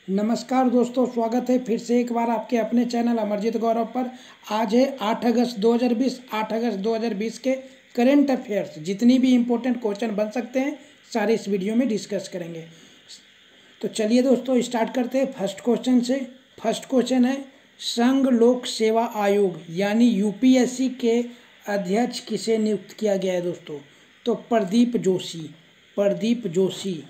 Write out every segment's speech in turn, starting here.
नमस्कार दोस्तों, स्वागत है फिर से एक बार आपके अपने चैनल अमरजीत गौरव पर। आज है 8 अगस्त 2020। 8 अगस्त 2020 के करेंट अफेयर्स जितनी भी इम्पोर्टेंट क्वेश्चन बन सकते हैं सारे इस वीडियो में डिस्कस करेंगे। तो चलिए दोस्तों स्टार्ट करते हैं फर्स्ट क्वेश्चन से। फर्स्ट क्वेश्चन है, संघ लोक सेवा आयोग यानी यूपीएससी के अध्यक्ष किसे नियुक्त किया गया है दोस्तों? तो प्रदीप जोशी। प्रदीप जोशी।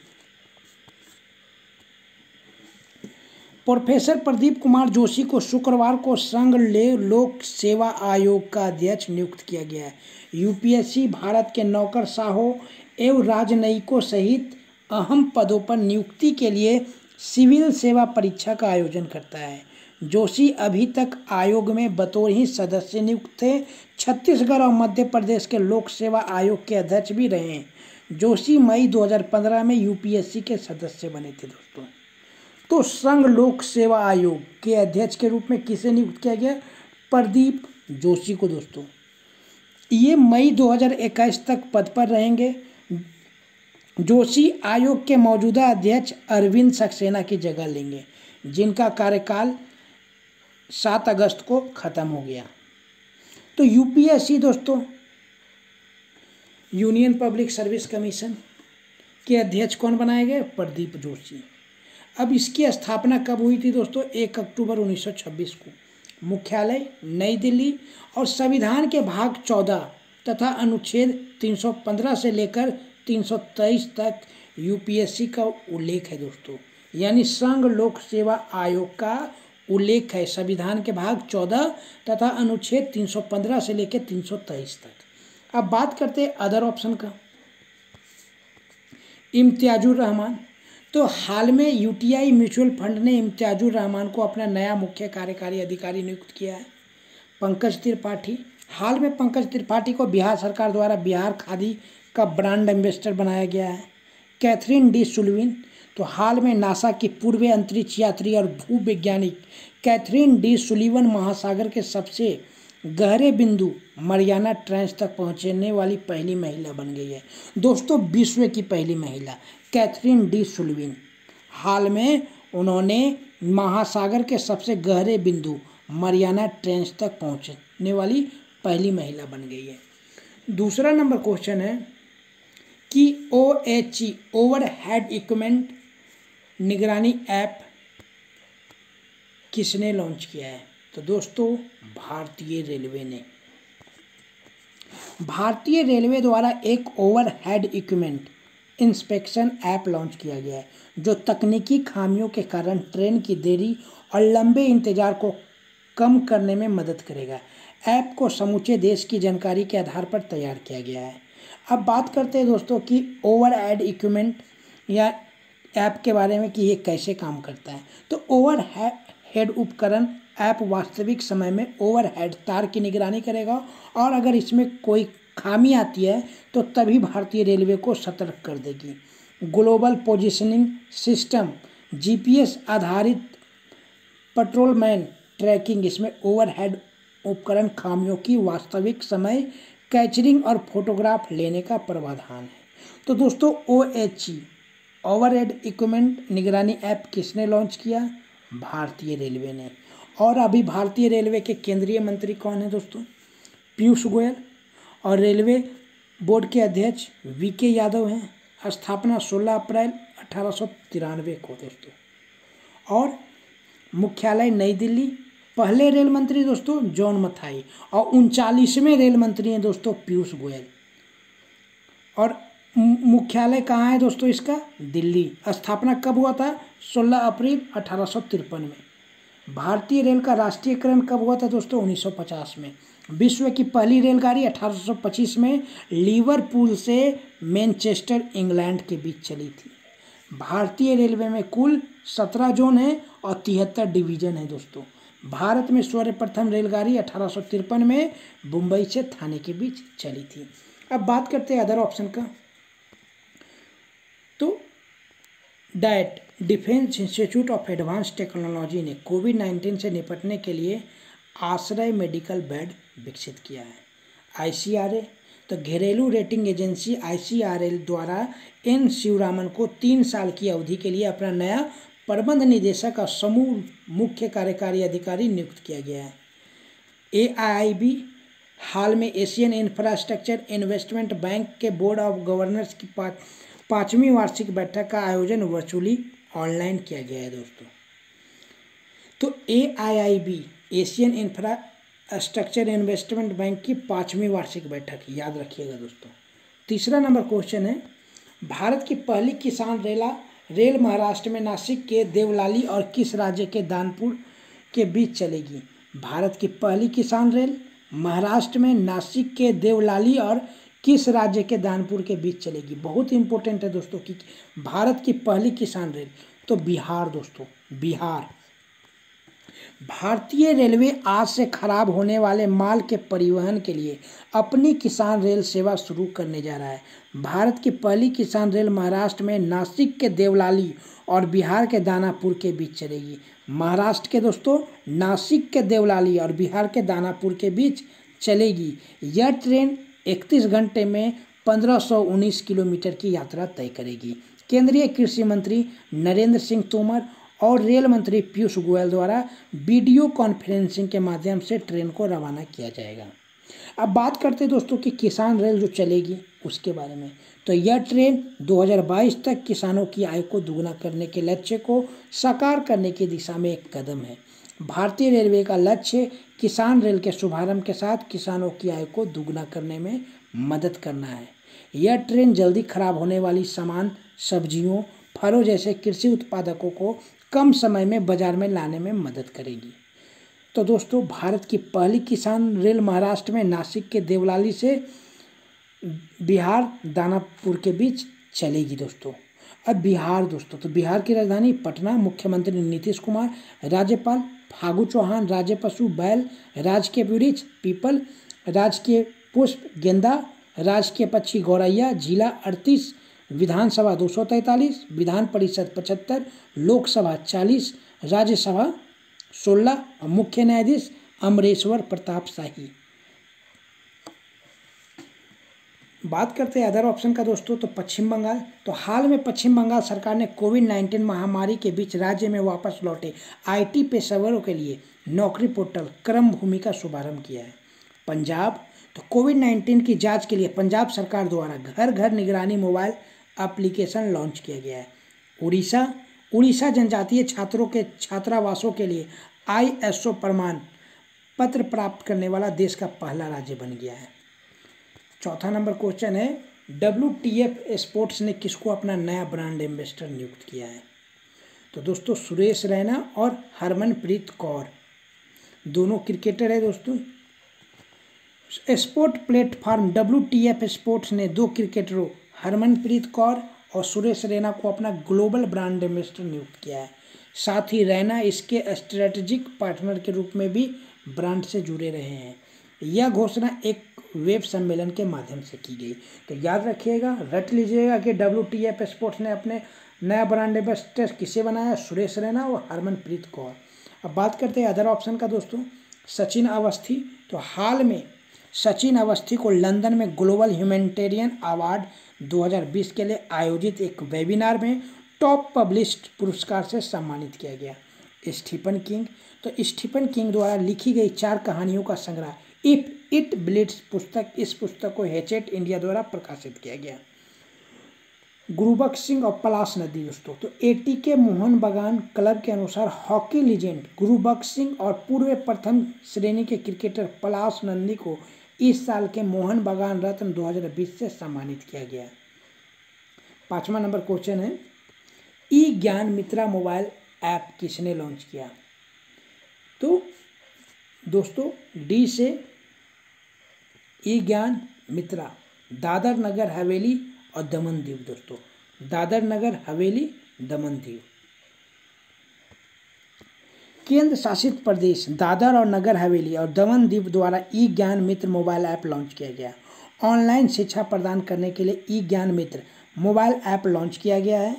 प्रोफेसर प्रदीप कुमार जोशी को शुक्रवार को संघ लोक सेवा आयोग का अध्यक्ष नियुक्त किया गया है। यूपीएससी भारत के नौकरशाहों एवं राजनयिकों सहित अहम पदों पर नियुक्ति के लिए सिविल सेवा परीक्षा का आयोजन करता है। जोशी अभी तक आयोग में बतौर ही सदस्य नियुक्त थे। छत्तीसगढ़ और मध्य प्रदेश के लोक सेवा आयोग के अध्यक्ष भी रहे हैं। जोशी मई 2015 में यूपीएससी के सदस्य बने थे दोस्तों। तो संघ लोक सेवा आयोग के अध्यक्ष के रूप में किसे नियुक्त किया गया? प्रदीप जोशी को दोस्तों। ये मई 2021 तक पद पर रहेंगे। जोशी आयोग के मौजूदा अध्यक्ष अरविंद सक्सेना की जगह लेंगे, जिनका कार्यकाल 7 अगस्त को खत्म हो गया। तो यूपीएससी दोस्तों, यूनियन पब्लिक सर्विस कमीशन के अध्यक्ष कौन बनाए गए? प्रदीप जोशी। अब इसकी स्थापना कब हुई थी दोस्तों? 1 अक्टूबर 1926 को। मुख्यालय नई दिल्ली और संविधान के भाग 14 तथा अनुच्छेद 315 से लेकर 323 तक यूपीएससी का उल्लेख है दोस्तों। यानी संघ लोक सेवा आयोग का उल्लेख है संविधान के भाग 14 तथा अनुच्छेद 315 से लेकर 323 तक। अब बात करते हैं अदर ऑप्शन का। इम्तियाजुर रहमान। तो हाल में यूटीआई म्यूचुअल फंड ने इम्तियाजुर रहमान को अपना नया मुख्य कार्यकारी अधिकारी नियुक्त किया है। पंकज त्रिपाठी। हाल में पंकज त्रिपाठी को बिहार सरकार द्वारा बिहार खादी का ब्रांड एम्बेसडर बनाया गया है। Catherine D Sullivan. तो हाल में नासा की पूर्व अंतरिक्ष यात्री और भूवैज्ञानिक कैथरीन डी सुल्लिवन महासागर के सबसे गहरे बिंदु मरियाना ट्रेंच तक पहुंचने वाली पहली महिला बन गई है दोस्तों। विश्व की पहली महिला कैथरीन डी सुल्लिवन। हाल में उन्होंने महासागर के सबसे गहरे बिंदु मरियाना ट्रेंच तक पहुंचने वाली पहली महिला बन गई है। दूसरा नंबर क्वेश्चन है कि OHE ओवरहेड इक्विपमेंट निगरानी ऐप किसने लॉन्च किया है? तो दोस्तों भारतीय रेलवे ने। भारतीय रेलवे द्वारा एक overhead equipment inspection app launch किया गया है, जो तकनीकी खामियों के कारण ट्रेन की देरी और लंबे इंतजार को कम करने में मदद करेगा। ऐप को समूचे देश की जानकारी के आधार पर तैयार किया गया है। अब बात करते हैं दोस्तों कि ओवरहेड इक्विपमेंट या ऐप के बारे में कि ये कैसे काम करता है। तो ओवरहेड उपकरण ऐप वास्तविक समय में ओवरहेड तार की निगरानी करेगा और अगर इसमें कोई खामी आती है तो तभी भारतीय रेलवे को सतर्क कर देगी। ग्लोबल पोजीशनिंग सिस्टम जीपीएस आधारित पेट्रोलमैन ट्रैकिंग, इसमें ओवरहेड उपकरण खामियों की वास्तविक समय कैचरिंग और फोटोग्राफ लेने का प्रावधान है। तो दोस्तों OHE ओवरहेड इक्विपमेंट निगरानी ऐप किसने लॉन्च किया? भारतीय रेलवे ने। और अभी भारतीय रेलवे के केंद्रीय मंत्री कौन है दोस्तों? पीयूष गोयल। और रेलवे बोर्ड के अध्यक्ष VK यादव हैं। स्थापना 16 अप्रैल 1893 को दोस्तों। और मुख्यालय नई दिल्ली। पहले रेल मंत्री दोस्तों जॉन मथाई और 39वें रेल मंत्री हैं दोस्तों पीयूष गोयल। और मुख्यालय कहाँ है दोस्तों इसका? दिल्ली। स्थापना कब हुआ था? 16 अप्रैल 1853 में। भारतीय रेल का राष्ट्रीयकरण कब हुआ था दोस्तों? 1950 में। विश्व की पहली रेलगाड़ी 1825 में लिवरपूल से मैनचेस्टर इंग्लैंड के बीच चली थी। भारतीय रेलवे में कुल 17 जोन हैं और 73 डिवीजन है दोस्तों। भारत में सर्वप्रथम रेलगाड़ी 1853 में मुंबई से थाने के बीच चली थी। अब बात करते हैं अदर ऑप्शन का। तो that defence institute of advance technology ने कोविड-19 से निपटने के लिए आश्रय मेडिकल बेड विकसित किया है। ICRA तो घरेलू रेटिंग एजेंसी ICRA द्वारा N शिवरामन को 3 साल की अवधि के लिए अपना नया प्रबंध निदेशक और समूह मुख्य कार्यकारी अधिकारी नियुक्त किया गया है। AIIB हाल में एशियन इंफ्रास्ट्रक्चर इन्वेस्टमेंट बैंक के बोर्ड ऑफ गवर्नर्स की पाँचवीं वार्षिक बैठक का आयोजन वर्चुअली ऑनलाइन किया गया है दोस्तों। तो AIIB Asian infrastructure investment bank की पाँचवीं वार्षिक बैठक, याद रखिएगा दोस्तों। तीसरा नंबर क्वेश्चन है, भारत की पहली किसान रेल महाराष्ट्र में नासिक के देवलाली और किस राज्य के दानापुर के बीच चलेगी? भारत की पहली किसान रेल महाराष्ट्र में नासिक के देवलाली और किस राज्य के दानापुर के बीच चलेगी? बहुत इंपॉर्टेंट है दोस्तों कि भारत की पहली किसान रेल, तो बिहार दोस्तों, बिहार। भारतीय रेलवे आज से खराब होने वाले माल के परिवहन के लिए अपनी किसान रेल सेवा शुरू करने जा रहा है। भारत की पहली किसान रेल महाराष्ट्र में नासिक के देवलाली और बिहार के दानापुर के बीच चलेगी। महाराष्ट्र के दोस्तों नासिक के देवलाली और बिहार के दानापुर के बीच चलेगी। यह ट्रेन 31 घंटे में 1519 किलोमीटर की यात्रा तय करेगी। केंद्रीय कृषि मंत्री नरेंद्र सिंह तोमर और रेल मंत्री पीयूष गोयल द्वारा वीडियो कॉन्फ्रेंसिंग के माध्यम से ट्रेन को रवाना किया जाएगा। अब बात करते हैं दोस्तों कि किसान रेल जो चलेगी उसके बारे में। तो यह ट्रेन 2022 तक किसानों की आय को दुगना करने के लक्ष्य को साकार करने की दिशा में एक कदम है। भारतीय रेलवे का लक्ष्य किसान रेल के शुभारंभ के साथ किसानों की आय को दुगना करने में मदद करना है। यह ट्रेन जल्दी खराब होने वाली सामान, सब्जियों, फलों जैसे कृषि उत्पादकों को कम समय में बाजार में लाने में मदद करेगी। तो दोस्तों भारत की पहली किसान रेल महाराष्ट्र में नासिक के देवलाली से बिहार दानापुर के बीच चलेगी दोस्तों। अब बिहार दोस्तों, तो बिहार की राजधानी पटना, मुख्यमंत्री नीतीश कुमार, राज्यपाल फागू चौहान, राज्य पशु बैल, राजकीय वृक्ष पीपल, राजकीय पुष्प गेंदा, राजकीय पक्षी गौरैया, जिला 38, विधानसभा 243, विधान परिषद 75, लोकसभा 40, राज्यसभा 16 और मुख्य न्यायाधीश अमरेश्वर प्रताप शाही। बात करते हैं अदर ऑप्शन का दोस्तों, तो पश्चिम बंगाल। तो हाल में पश्चिम बंगाल सरकार ने कोविड-19 महामारी के बीच राज्य में वापस लौटे IT पेशेवरों के लिए नौकरी पोर्टल क्रम भूमि का शुभारंभ किया है। पंजाब, तो कोविड-19 की जांच के लिए पंजाब सरकार द्वारा घर घर निगरानी मोबाइल एप्लीकेशन लॉन्च किया गया है। उड़ीसा जनजातीय छात्रों के छात्रावासों के लिए ISO प्रमाण पत्र प्राप्त करने वाला देश का पहला राज्य बन गया है। चौथा नंबर क्वेश्चन है, WTF स्पोर्ट्स ने किसको अपना नया ब्रांड एम्बेसडर नियुक्त किया है? तो दोस्तों सुरेश रैना और हरमनप्रीत कौर, दोनों क्रिकेटर है दोस्तों। स्पोर्ट प्लेटफॉर्म WTF स्पोर्ट्स ने 2 क्रिकेटरों हरमनप्रीत कौर और सुरेश रैना को अपना ग्लोबल ब्रांड एम्बेसडर नियुक्त किया है। साथ ही रैना इसके स्ट्रेटेजिक पार्टनर के रूप में भी ब्रांड से जुड़े रहे हैं। यह घोषणा एक वेब सम्मेलन के माध्यम से की गई। तो याद रखिएगा, रट लीजिएगा कि WTF स्पोर्ट्स ने अपने नया ब्रांड एम्बेसडर किसे बनाया? सुरेश रैना और हरमनप्रीत कौर। अब बात करते हैं अदर ऑप्शन का दोस्तों, सचिन अवस्थी। तो हाल में सचिन अवस्थी को लंदन में ग्लोबल ह्यूमैनिटेरियन अवार्ड 2020 के लिए आयोजित एक वेबिनार में टॉप पब्लिश्ड पुरस्कार से सम्मानित किया गया। स्टीफन किंग, तो स्टीफन किंग द्वारा लिखी गई 4 कहानियों का संग्रह इफ इट ब्लीड्स पुस्तक, इस पुस्तक को हैचेट इंडिया द्वारा प्रकाशित किया गया। गुरुबख्श सिंह और पलाश नदी दोस्तों, तो ATK मोहन बागान क्लब के अनुसार हॉकी लीजेंड गुरुबख्श सिंह और पूर्व प्रथम श्रेणी के क्रिकेटर पलाश नंदी को इस साल के मोहन बागान रत्न 2020 से सम्मानित किया गया। 5वां नंबर क्वेश्चन है, ज्ञान मित्रा मोबाइल ऐप किसने लॉन्च किया? तो दोस्तों डी से ज्ञान मित्रा, दादर नगर हवेली और दमन दीव दोस्तों, दादर नगर हवेली दमन दीव। केंद्र शासित प्रदेश दादर और नगर हवेली और दमन दीव द्वारा ज्ञान मित्र मोबाइल ऐप लॉन्च किया गया। ऑनलाइन शिक्षा प्रदान करने के लिए ज्ञान मित्र मोबाइल ऐप लॉन्च किया गया है।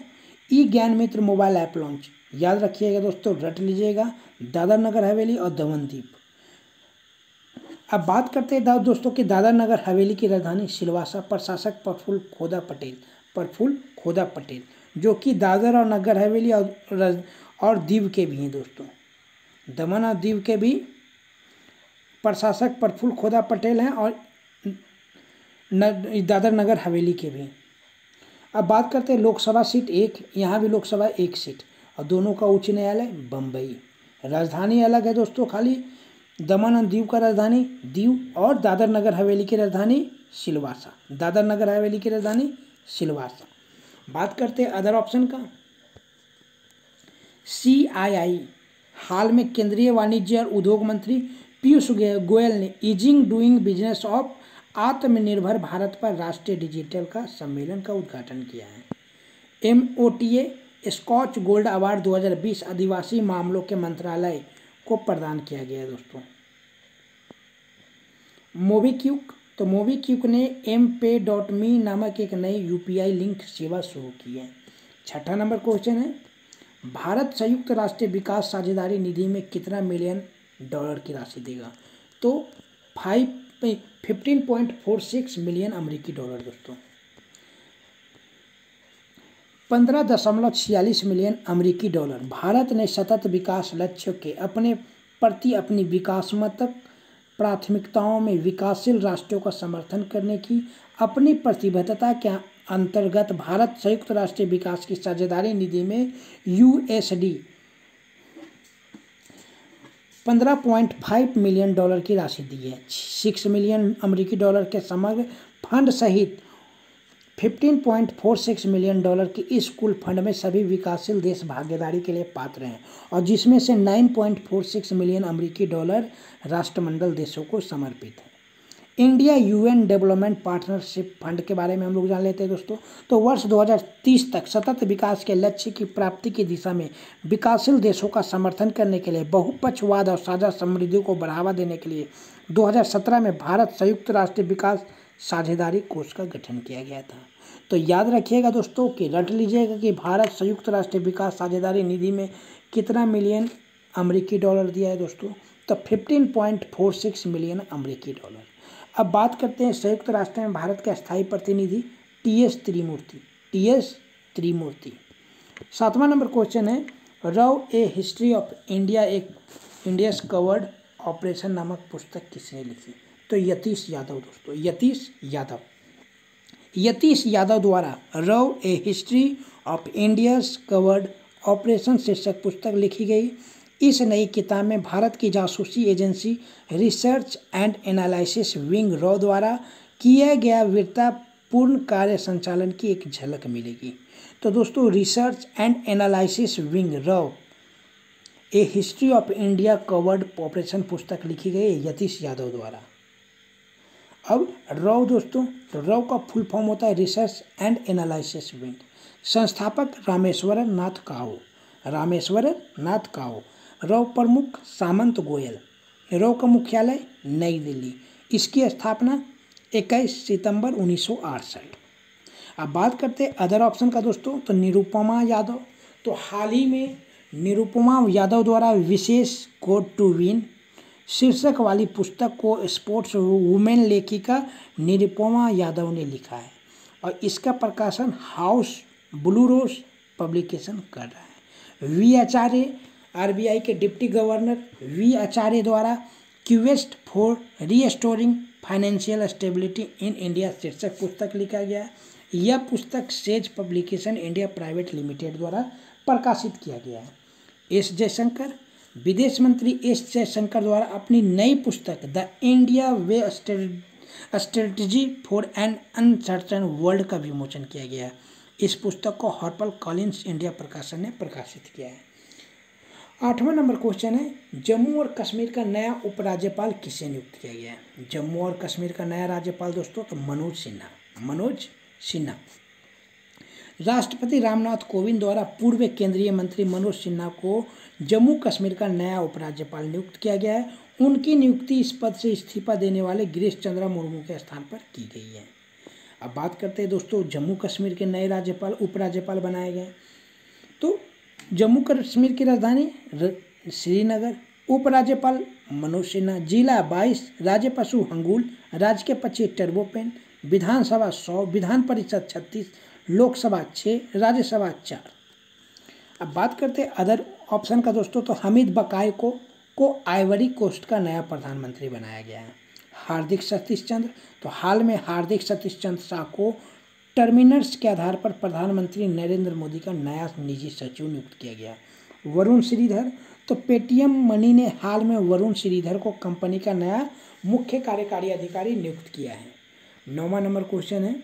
ज्ञान मित्र मोबाइल ऐप लॉन्च, याद रखिएगा दोस्तों, रट लीजिएगा, दादर नगर हवेली और दमन दीव। अब बात करते हैं दोस्तों कि दादर नगर हवेली की राजधानी सिलवासा, प्रशासक प्रफुल्ल खोदा पटेल। जो कि दादर और नगर हवेली और दीव के भी हैं दोस्तों। दमन और दीव के भी प्रशासक प्रफुल्ल खोदा पटेल हैं और दादर नगर हवेली के भी। अब बात करते हैं लोकसभा सीट एक, यहाँ भी लोकसभा एक सीट और दोनों का उच्च न्यायालय बम्बई। राजधानी अलग है दोस्तों, खाली दमन और दीव का राजधानी दीव और दादर नगर हवेली की राजधानी सिलवासा। दादर नगर हवेली की राजधानी सिलवासा। बात करते हैं अदर ऑप्शन का। CII, हाल में केंद्रीय वाणिज्य और उद्योग मंत्री पीयूष गोयल ने ईजिंग डूइंग बिजनेस ऑफ आत्मनिर्भर भारत पर राष्ट्रीय डिजिटल का सम्मेलन का उद्घाटन किया है। MOTA स्कॉच गोल्ड अवार्ड 2020 आदिवासी मामलों के मंत्रालय को प्रदान किया गया है दोस्तों। मोबीक्विक, तो मोबीक्विक ने MPay.me नामक एक नई UPI लिंक सेवा शुरू की है। छठा नंबर क्वेश्चन है, भारत संयुक्त राष्ट्र विकास साझेदारी निधि में कितना मिलियन डॉलर की राशि देगा? तो 15.46 मिलियन अमेरिकी डॉलर दोस्तों। 15.46 मिलियन अमेरिकी डॉलर। भारत ने सतत विकास लक्ष्यों के अपने प्रति अपनी विकासात्मक प्राथमिकताओं में विकासशील राष्ट्रों का समर्थन करने की अपनी प्रतिबद्धता के अंतर्गत भारत संयुक्त राष्ट्र विकास की साझेदारी निधि में USD 15.5 मिलियन डॉलर की राशि दी है। 6 मिलियन अमेरिकी डॉलर के समग्र फंड सहित 15.46 मिलियन डॉलर के इस कुल फंड में सभी विकासशील देश भागीदारी के लिए पात्र हैं और जिसमें से 9.46 मिलियन अमेरिकी डॉलर राष्ट्रमंडल देशों को समर्पित है। India UN development partnership fund के बारे में हम लोग जान लेते हैं दोस्तों। तो वर्ष 2030 तक सतत विकास के लक्ष्य की प्राप्ति की दिशा में विकासशील देशों का समर्थन करने के लिए बहुपक्षवाद और साझा समृद्धि को बढ़ावा देने के लिए 2017 में भारत संयुक्त राष्ट्र विकास साझेदारी कोष का गठन किया गया था। तो याद रखिएगा दोस्तों कि रट लीजिएगा कि भारत संयुक्त राष्ट्र विकास साझेदारी निधि में कितना मिलियन अमेरिकी डॉलर दिया है दोस्तों? तो 15.46 मिलियन अमेरिकी डॉलर। अब बात करते हैं संयुक्त राष्ट्र में भारत के स्थायी प्रतिनिधि TS त्रिमूर्ति। 7वां नंबर क्वेश्चन है, रव ए हिस्ट्री ऑफ इंडिया एक इंडियाज कवर्ड ऑपरेशन नामक पुस्तक किसने लिखी? तो यतीश यादव दोस्तों। यतीश यादव द्वारा रव a history of India's covert operation शीर्षक पुस्तक लिखी गई। इस नई किताब में भारत की जासूसी agency research and analysis wing raw द्वारा किया गया वीरतापूर्ण कार्य संचालन की एक झलक मिलेगी। तो दोस्तों research and analysis wing raw A history of India covered operation पुस्तक लिखी गई है यतीश यादव द्वारा। अब रॉ दोस्तों, तो रॉ का फुल फॉर्म होता है रिसर्च एंड एनालिसिस विंग। संस्थापक रामेश्वरन नाथ काओ। रॉ प्रमुख सामंत गोयल। रॉ का मुख्यालय नई दिल्ली। इसकी स्थापना 21 सितंबर 1968। अब बात करते हैं अदर ऑप्शन का दोस्तों, तो निरुपमा यादव। तो हाल ही में निरुपमा यादव द्वारा विशेष कोड टू विन शीर्षक वाली पुस्तक को स्पोर्ट्स वुमेन लेखिका निरुपमा यादव ने लिखा है और इसका प्रकाशन हाउस ब्लू रोज पब्लिकेशन कर रहा है। वी आचार्य, RBI के डिप्टी गवर्नर वी आचार्य द्वारा quest for restoring financial stability in India शीर्षक पुस्तक लिखा गया। यह पुस्तक says publication India private limited द्वारा प्रकाशित किया गया है। एस जयशंकर, विदेश मंत्री एस जयशंकर द्वारा अपनी नई पुस्तक the India way strategy for an uncertain world का विमोचन किया गया है। इस पुस्तक को हार्पर कॉलिन्स इंडिया प्रकाशन ने प्रकाशित किया है। 8वां नंबर क्वेश्चन है, जम्मू और कश्मीर का नया उपराज्यपाल किसे नियुक्त किया गया है? जम्मू और कश्मीर का नया राज्यपाल दोस्तों तो मनोज सिन्हा। राष्ट्रपति रामनाथ कोविंद द्वारा पूर्व केंद्रीय मंत्री मनोज सिन्हा को जम्मू कश्मीर का नया उपराज्यपाल नियुक्त किया गया है। उनकी नियुक्ति इस पद से इस्तीफा देने वाले गिरीश चंद्रा मुर्मू के स्थान पर की गई है। अब बात करते हैं दोस्तों जम्मू कश्मीर के नए राज्यपाल उपराज्यपाल बनाए गए। तो जम्मू कश्मीर की राजधानी श्रीनगर। उपराज्यपाल मनोज सिन्हा। जिला 22, राज्य पशु हंगूल, राज्य के पक्षी टर्बोपेन, विधानसभा 100, विधान परिषद 36, लोकसभा 6, राज्यसभा 4। अब बात करते हैं अदर ऑप्शन का दोस्तों, तो हमीद बकाई को आइवरी कोस्ट का नया प्रधानमंत्री बनाया गया है। हार्दिक सतीश चंद्र, तो हाल में हार्दिक सतीश चंद्र शाह को टर्मिनल्स के आधार पर प्रधानमंत्री नरेंद्र मोदी का नया निजी सचिव नियुक्त किया गया। वरुण श्रीधर, तो पेटीएम मनी ने हाल में वरुण श्रीधर को कंपनी का नया मुख्य कार्यकारी अधिकारी नियुक्त किया है। 9वां नंबर क्वेश्चन है,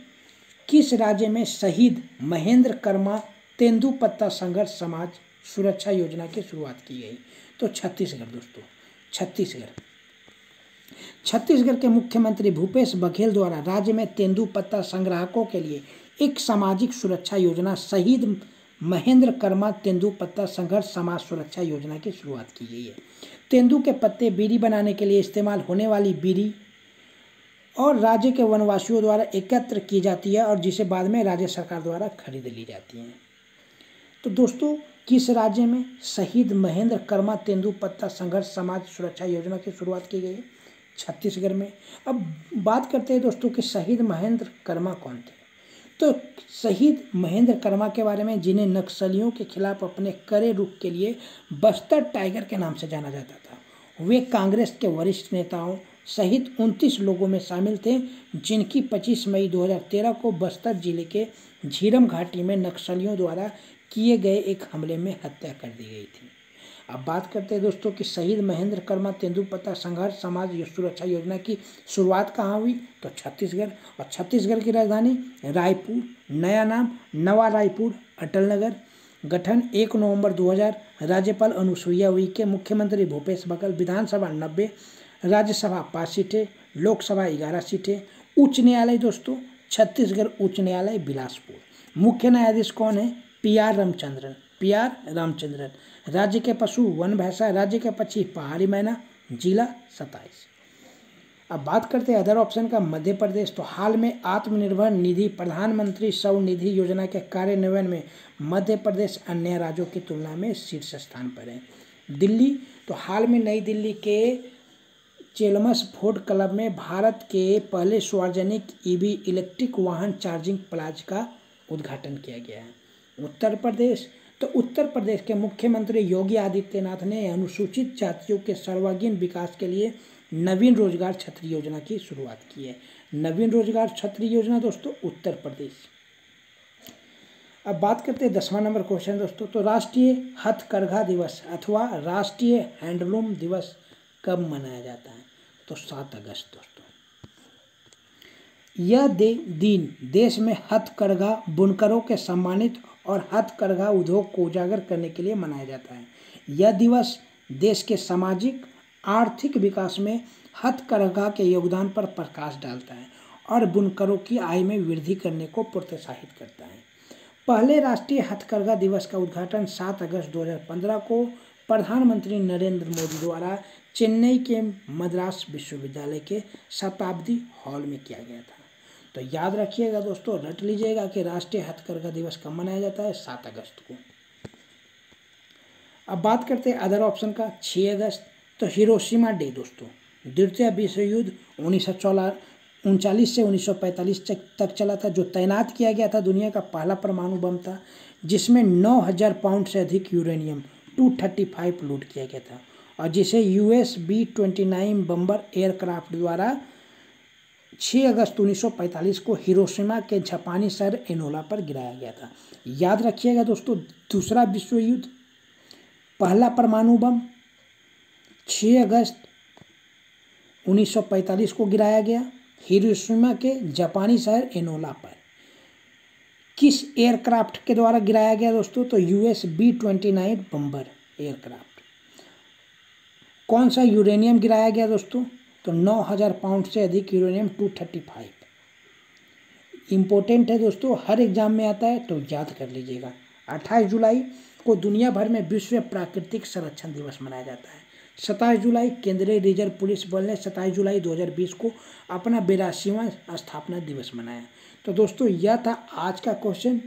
किस राज्य में शहीद महेंद्र कर्मा तेंदुपत्ता संघर्ष समाज सुरक्षा योजना की शुरुआत की गई? तो छत्तीसगढ़ दोस्तों, छत्तीसगढ़ के मुख्यमंत्री भूपेश बघेल द्वारा राज्य में तेंदुपत्ता संग्राहकों के लिए एक सामाजिक सुरक्षा योजना शहीद महेंद्र कर्मा तेंदुपत्ता संघर्ष समाज सुरक्षा योजना की शुरुआत की गई है। तेंदू के पत्ते बीड़ी बनाने के लिए इस्तेमाल होने वाली बीड़ी और राज्य के वनवासियों द्वारा एकत्र की जाती है और जिसे बाद में राज्य सरकार द्वारा खरीद ली जाती है। तो दोस्तों, किस राज्य में शहीद महेंद्र कर्मा तेंदुपत्ता संघर्ष समाज सुरक्षा योजना की शुरुआत की गई है? छत्तीसगढ़ में। अब बात करते हैं दोस्तों कि शहीद महेंद्र कर्मा कौन थे। तो शहीद महेंद्र कर्मा के बारे में, जिन्हें नक्सलियों के खिलाफ अपने कड़े रुख के लिए बस्तर टाइगर के नाम से जाना जाता था, वे कांग्रेस के वरिष्ठ नेताओं सहित 29 लोगों में शामिल थे, जिनकी 25 मई 2013 को बस्तर जिले के झीरम घाटी में नक्सलियों द्वारा किए गए एक हमले में हत्या कर दी गई थी। अब बात करते हैं दोस्तों कि शहीद महेंद्र कर्मा तेंदुपत्ता संघर्ष समाज सुरक्षा योजना की शुरुआत कहाँ हुई? तो छत्तीसगढ़। और छत्तीसगढ़ की राजधानी रायपुर। नया नाम नवा रायपुर, अटल नगर। गठन 1 नवंबर 2000। राज्यपाल अनुसुईया उइके, मुख्यमंत्री भूपेश बघेल। विधानसभा 90, राज्यसभा 5 सीटें, लोकसभा 11 सीटें। उच्च न्यायालय दोस्तों, छत्तीसगढ़ उच्च न्यायालय बिलासपुर। मुख्य न्यायाधीश कौन है? पी.आर. रामचंद्रन। राज्य के पशु वन भैंसा, राज्य के पक्षी पहाड़ी मैना। जिला 27। अब बात करते हैं अदर ऑप्शन का, मध्य प्रदेश। तो हाल में आत्मनिर्भर निधि प्रधानमंत्री स्वनिधि योजना के कार्यान्वयन में मध्य प्रदेश अन्य राज्यों की तुलना में शीर्ष स्थान पर है। दिल्ली, तो हाल में नई दिल्ली के चेल्मसफोर्ड क्लब में भारत के पहले सार्वजनिक ईवी इलेक्ट्रिक वाहन चार्जिंग प्लाजा का उद्घाटन किया गया है। उत्तर प्रदेश, तो उत्तर प्रदेश के मुख्यमंत्री योगी आदित्यनाथ ने अनुसूचित जातियों के सर्वांगीण विकास के लिए नवीन रोजगार छतरी योजना की शुरुआत की है। नवीन रोजगार छतरी योजना दोस्तों, उत्तर प्रदेश। अब बात करते हैं 10वां नंबर क्वेश्चन दोस्तों, तो राष्ट्रीय हथकरघा दिवस अथवा राष्ट्रीय हैंडलूम दिवस कब मनाया जाता है? तो 7 अगस्त दोस्तों। यह दिन देश में हथकरघा बुनकरों के सम्मानित और हथकरघा उद्योग को उजागर करने के लिए मनाया जाता है। यह दिवस देश के सामाजिक आर्थिक विकास में हथकरघा के योगदान पर प्रकाश डालता है और बुनकरों की आय में वृद्धि करने को प्रोत्साहित करता है। पहले राष्ट्रीय हथकरघा दिवस का उद्घाटन 7 अगस्त 2015 को प्रधानमंत्री नरेंद्र मोदी द्वारा चेन्नई के मद्रास विश्वविद्यालय के शताब्दी हॉल में किया गया था। तो याद रखिएगा दोस्तों, रट लीजिएगा कि राष्ट्रीय हथकरघा दिवस कब मनाया जाता है? 7 अगस्त को। अब बात करते हैं अदर ऑप्शन का, 6 अगस्त। तो हिरोशिमा डे दोस्तों, द्वितीय विश्व युद्ध 1939 से 1945 तक चला था, जो तैनात किया गया था दुनिया का पहला परमाणु बम था, जिसमें 9000 पाउंड से अधिक यूरेनियम 235 लोड किया गया था और जिसे US B-29 बम्बर एयरक्राफ्ट द्वारा 6 अगस्त 1945 को हिरोशिमा के जापानी शहर एनोला पर गिराया गया था। याद रखिएगा दोस्तों, दूसरा विश्व युद्ध, पहला परमाणु बम 6 अगस्त 1945 को गिराया गया हिरोशिमा के जापानी शहर एनोला पर। किस एयरक्राफ्ट के द्वारा गिराया गया दोस्तों? तो US B-29 बम्बर एयरक्राफ्ट। कौन सा यूरेनियम गिराया गया दोस्तों? तो 9000 पाउंड से अधिक यूरेनियम 235। इम्पोर्टेंट है दोस्तों, हर एग्जाम में आता है, तो याद कर लीजिएगा। 28 जुलाई को दुनिया भर में विश्व प्राकृतिक संरक्षण दिवस मनाया जाता है। 27 जुलाई केंद्रीय रिजर्व पुलिस बल ने 27 जुलाई 2020 को अपना 82वां स्थापना दिवस मनाया। तो दोस्तों, यह था आज का क्वेश्चन।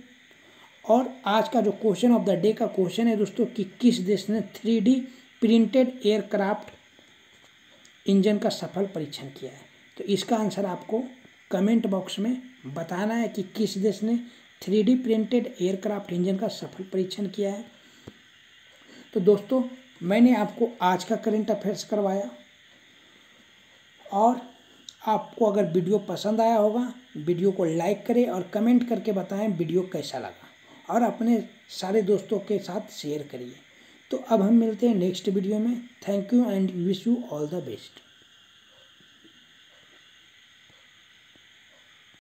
और आज का जो क्वेश्चन ऑफ द डे का क्वेश्चन है दोस्तों कि किस देश ने 3D प्रिंटेड एयरक्राफ्ट इंजन का सफल परीक्षण किया है? तो इसका आंसर आपको कमेंट बॉक्स में बताना है कि किस देश ने 3D प्रिंटेड एयरक्राफ्ट इंजन का सफल परीक्षण किया है। तो दोस्तों मैंने आपको आज का करंट अफेयर्स करवाया, और आपको अगर वीडियो पसंद आया होगा, वीडियो को लाइक करें और कमेंट करके बताएं वीडियो कैसा लगा, और अपने सारे दोस्तों के साथ शेयर करिए। तो अब हम मिलते हैं नेक्स्ट वीडियो में। Thank you and wish you all the best.